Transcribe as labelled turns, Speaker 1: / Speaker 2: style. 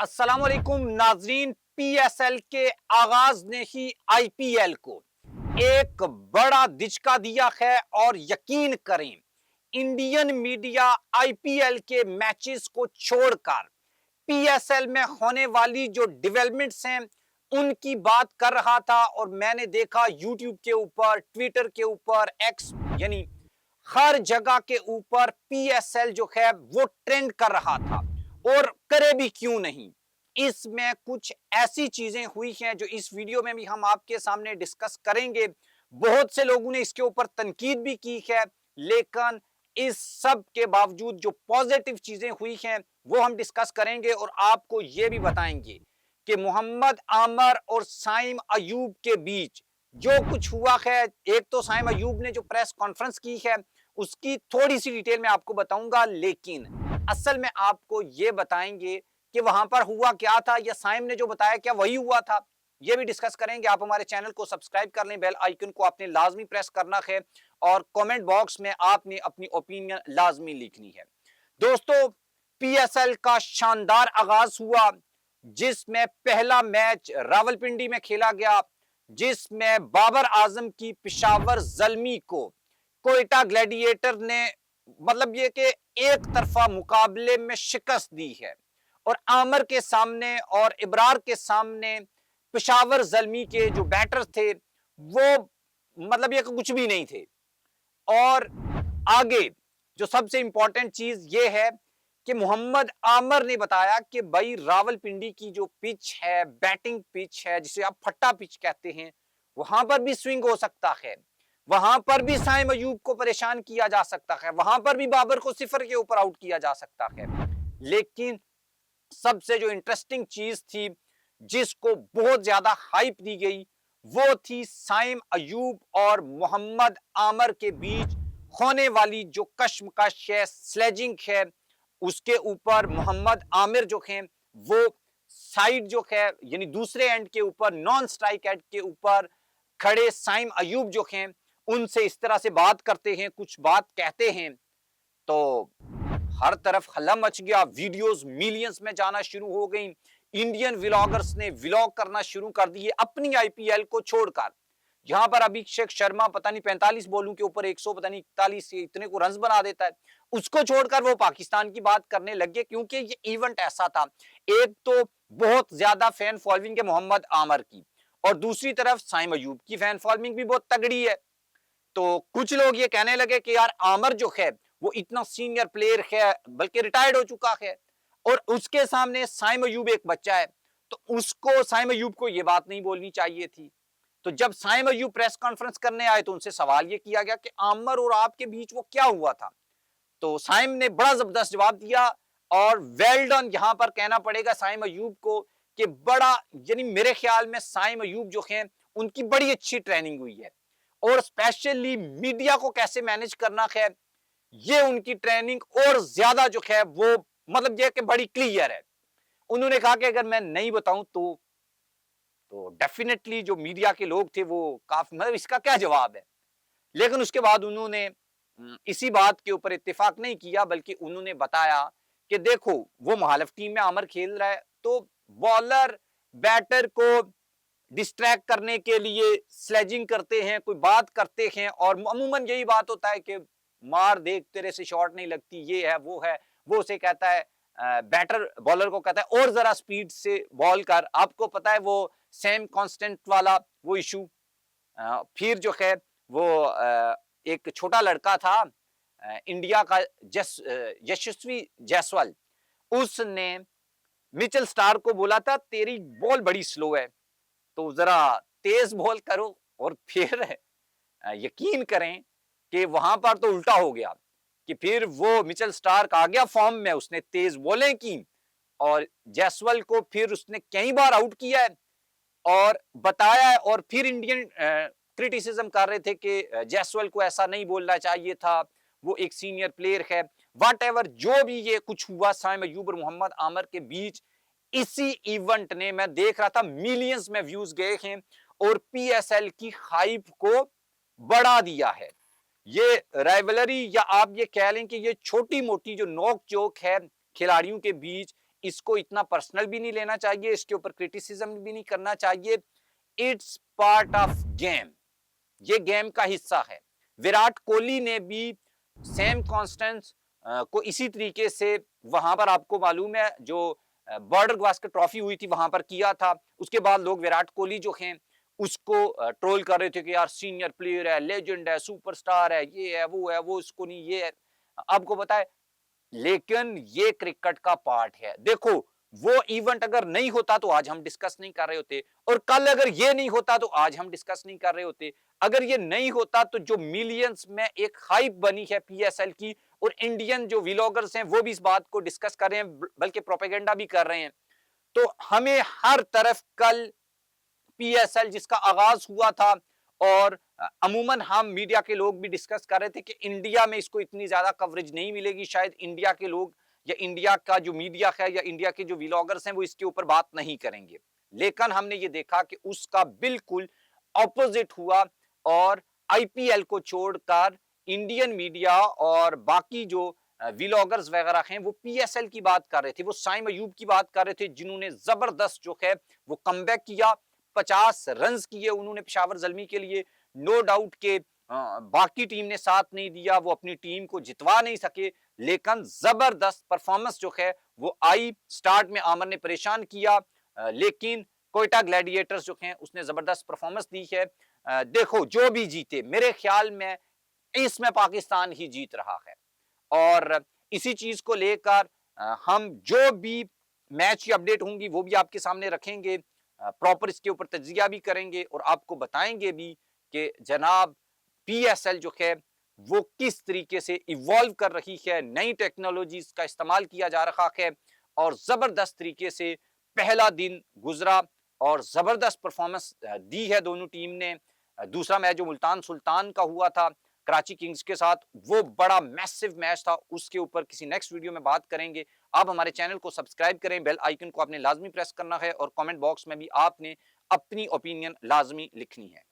Speaker 1: अस्सलाम वालेकुम नाजरीन। पीएसएल के आगाज ने ही आईपीएल को एक बड़ा दिचका दिया है और यकीन करें इंडियन मीडिया आईपीएल के मैचेस को छोड़कर पीएसएल में होने वाली जो डेवलपमेंट्स हैं उनकी बात कर रहा था। और मैंने देखा यूट्यूब के ऊपर, ट्विटर के ऊपर, एक्स यानी हर जगह के ऊपर पीएसएल जो है वो ट्रेंड कर रहा था। और करे भी क्यों नहीं, इसमें कुछ ऐसी चीजें हुई हैं जो इस वीडियो में भी हम आपके सामने डिस्कस करेंगे। बहुत से लोगों ने इसके ऊपर तनकीद भी की है, लेकिन इस सब के बावजूद जो पॉजिटिव चीजें हुई हैं वो हम डिस्कस करेंगे और आपको ये भी बताएंगे कि मोहम्मद आमर और साइम अयूब के बीच जो कुछ हुआ है। एक तो साइम अयूब ने जो प्रेस कॉन्फ्रेंस की है उसकी थोड़ी सी डिटेल में आपको बताऊंगा, लेकिन असल में आपको यह बताएंगे कि वहां पर हुआ क्या था या साइम ने जो बताया क्या वही हुआ था, ये भी डिस्कस करेंगे। आप हमारे चैनल को सब्सक्राइब कर लें, बेल आइकन को आपने लाजमी प्रेस करना है और कमेंट बॉक्स में आपने अपनी ओपिनियन लाजमी लिखनी है। दोस्तों, पीएसएल का शानदार आगाज हुआ जिसमें पहला मैच रावलपिंडी में खेला गया, जिसमें बाबर आजम की पिशावर जल्मी को कोयटा ग्लैडिएटर ने मतलब ये कि एक तरफा मुकाबले में शिकस्त दी है। और आमर के सामने और इब्रार के सामने पेशावर जल्मी के जो बैटर थे वो मतलब ये कुछ भी नहीं थे। और आगे जो सबसे इंपॉर्टेंट चीज ये है कि मोहम्मद आमर ने बताया कि भाई रावलपिंडी की जो पिच है, बैटिंग पिच है जिसे आप फट्टा पिच कहते हैं, वहां पर भी स्विंग हो सकता है, वहां पर भी साइम अयूब को परेशान किया जा सकता है, वहां पर भी बाबर को सिफर के ऊपर आउट किया जा सकता है। लेकिन सबसे जो इंटरेस्टिंग चीज थी जिसको बहुत ज्यादा हाइप दी गई वो थी साइम अयूब और मोहम्मद आमर के बीच होने वाली जो कश्मकश है, स्लेजिंग है। उसके ऊपर मोहम्मद आमिर जो हैं वो साइड जो है यानी दूसरे एंड के ऊपर, नॉन स्ट्राइक एंड के ऊपर खड़े साइम अयूब जो हैं उनसे इस तरह से बात करते हैं, कुछ बात कहते हैं। तो हर तरफ हल्ला मच गया, वीडियोस मिलियंस में जाना शुरू हो गई। इंडियन व्लॉगर्स ने व्लॉग करना शुरू कर दिए अपनी आईपीएल को छोड़कर। यहां पर अभिषेक शर्मा पता नहीं 45 बॉलों के ऊपर 100 पता नहीं 41 से इतने को रन बना देता है, उसको छोड़कर वो पाकिस्तान की बात करने लग गए क्योंकि ये इवेंट ऐसा था। एक तो बहुत ज्यादा फैन फॉलोइंग है मोहम्मद आमर की और दूसरी तरफ साइम अयूब की फैन फॉलोइंग भी बहुत तगड़ी है। तो कुछ लोग ये कहने लगे कि यार आमर जो है वो इतना सीनियर प्लेयर है, बल्कि रिटायर्ड हो चुका है, और उसके सामने साइम अयूब एक बच्चा है, तो उसको साइम अयूब को ये बात नहीं बोलनी चाहिए थी। तो जब साइम अयूब प्रेस कॉन्फ्रेंस करने आए तो उनसे सवाल ये किया गया कि आमर और आपके बीच वो क्या हुआ था। तो साइम ने बड़ा जबरदस्त जवाब दिया और वेल डन यहां पर कहना पड़ेगा साइम अयूब को कि बड़ा यानी मेरे ख्याल में साइम अयूब जो हैं उनकी बड़ी अच्छी ट्रेनिंग हुई है और स्पेशली मीडिया को कैसे मैनेज करना है ये उनकी ट्रेनिंग और ज्यादा जो है वो मतलब ये कि बड़ी क्लियर है। उन्होंने कहा कि अगर मैं नहीं बताऊं तो डेफिनेटली जो मीडिया के लोग थे वो काफी मतलब इसका क्या जवाब है। लेकिन उसके बाद उन्होंने इसी बात के ऊपर इत्तेफाक नहीं किया, बल्कि उन्होंने बताया कि देखो वो मुखालिफ टीम में आमर खेल रहा है तो बॉलर बैटर को डिस्ट्रैक्ट करने के लिए स्लेजिंग करते हैं, कोई बात करते हैं और अमूमन यही बात होता है कि मार देख तेरे से शॉट नहीं लगती, ये है वो है। वो उसे कहता है बैटर बॉलर को कहता है और जरा स्पीड से बॉल कर। आपको पता है वो सेम कांस्टेंट वाला वो इशू। फिर जो है वो एक छोटा लड़का था इंडिया का यशस्वी जायसवाल, उसने मिचेल स्टार को बोला था तेरी बॉल बड़ी स्लो है तो जरा तेज बॉल करो। और फिर यकीन करें कि वहां पर तो उल्टा हो गया कि फिर वो मिचेल स्टार्क आ गया फॉर्म में, उसने तेज बॉलें की और जायसवाल को फिर उसने कई बार आउट किया है और बताया है। और फिर इंडियन क्रिटिसिज्म कर रहे थे कि जायसवाल को ऐसा नहीं बोलना चाहिए था, वो एक सीनियर प्लेयर है। वट एवर जो भी ये कुछ हुआ साइम अयूब और मोहम्मद आमर के बीच, इसी इवेंट ने मैं देख रहा था मिलियंस में व्यूज गए हैं और पीएसएल की हाइप को बढ़ा दिया है। ये राइवलरी या आप ये कह लें कि ये छोटी मोटी जो नोक चोक है खिलाड़ियों के बीच, इसको इतना पर्सनल भी नहीं लेना चाहिए, इसके ऊपर क्रिटिसिज्म भी नहीं करना चाहिए। इट्स पार्ट ऑफ गेम, ये गेम का हिस्सा है। विराट कोहली ने भी सैम कॉन्स्टेंस को इसी तरीके से वहां पर आपको मालूम है जो बॉर्डर गावस्कर ट्रॉफी हुई थी वहां पर किया था। उसके बाद लोग विराट कोहली जो हैं उसको ट्रोल कर रहे थे कि यार सीनियर प्लेयर है, लेजेंड है, सुपरस्टार है, ये है, वो इसको नहीं, ये है। आपको पता है, लेकिन ये क्रिकेट का पार्ट है। देखो, वो इवेंट अगर नहीं होता तो आज हम डिस्कस नहीं कर रहे होते, और कल अगर ये नहीं होता तो आज हम डिस्कस नहीं कर रहे होते। अगर ये नहीं होता तो जो मिलियंस में एक हाइप बनी है पीएसएल की, और इंडियन जो व्लॉगर्स हैं वो भी इस बात को डिस्कस कर रहे हैं, बल्कि प्रोपेगेंडा भी कर रहे हैं। तो हमें हर तरफ कल पीएसएल जिसका आगाज हुआ था, और अमूमन हम मीडिया के लोग भी डिस्कस कर रहे थे कि इंडिया में इसको इतनी ज्यादा कवरेज नहीं मिलेगी, शायद इंडिया के लोग या इंडिया का जो मीडिया है या इंडिया के जो व्लॉगर्स हैं वो इसके ऊपर बात नहीं करेंगे। लेकिन हमने ये देखा कि उसका बिल्कुल ऑपोजिट हुआ, और आईपीएल को छोड़कर इंडियन मीडिया और बाकी जो व्लॉगर्स वगैरह हैं वो पीएसएल की बात कर रहे थे, वो साइम अयूब की बात कर रहे थे, जिन्होंने जबरदस्त जो है वो कमबैक किया। 50 रन किए उन्होंने पेशावर जल्मी के लिए। नो डाउट के बाकी टीम ने साथ नहीं दिया, वो अपनी टीम को जितवा नहीं सके, लेकिन जबरदस्त परफॉर्मेंस जो है वो आई। स्टार्ट में आमर ने परेशान किया, लेकिन कोयटा ग्लैडिएटर्स जो हैं उसने जबरदस्त परफॉर्मेंस दी है। देखो, जो भी जीते मेरे ख्याल में इसमें पाकिस्तान ही जीत रहा है, और इसी चीज को लेकर हम जो भी मैच की अपडेट होंगी वो भी आपके सामने रखेंगे, प्रॉपर इसके ऊपर तज्जिया भी करेंगे, और आपको बताएंगे भी कि जनाब पीएसएल जो है वो किस तरीके से इवॉल्व कर रही है, नई टेक्नोलॉजीज का इस्तेमाल किया जा रहा है, और जबरदस्त तरीके से पहला दिन गुजरा और जबरदस्त परफॉर्मेंस दी है दोनों टीम ने। दूसरा मैच जो मुल्तान सुल्तान का हुआ था कराची किंग्स के साथ, वो बड़ा मैसिव मैच था, उसके ऊपर किसी नेक्स्ट वीडियो में बात करेंगे। आप हमारे चैनल को सब्सक्राइब करें, बेल आइकन को आपने लाजमी प्रेस करना है, और कमेंट बॉक्स में भी आपने अपनी ओपिनियन लाजमी लिखनी है।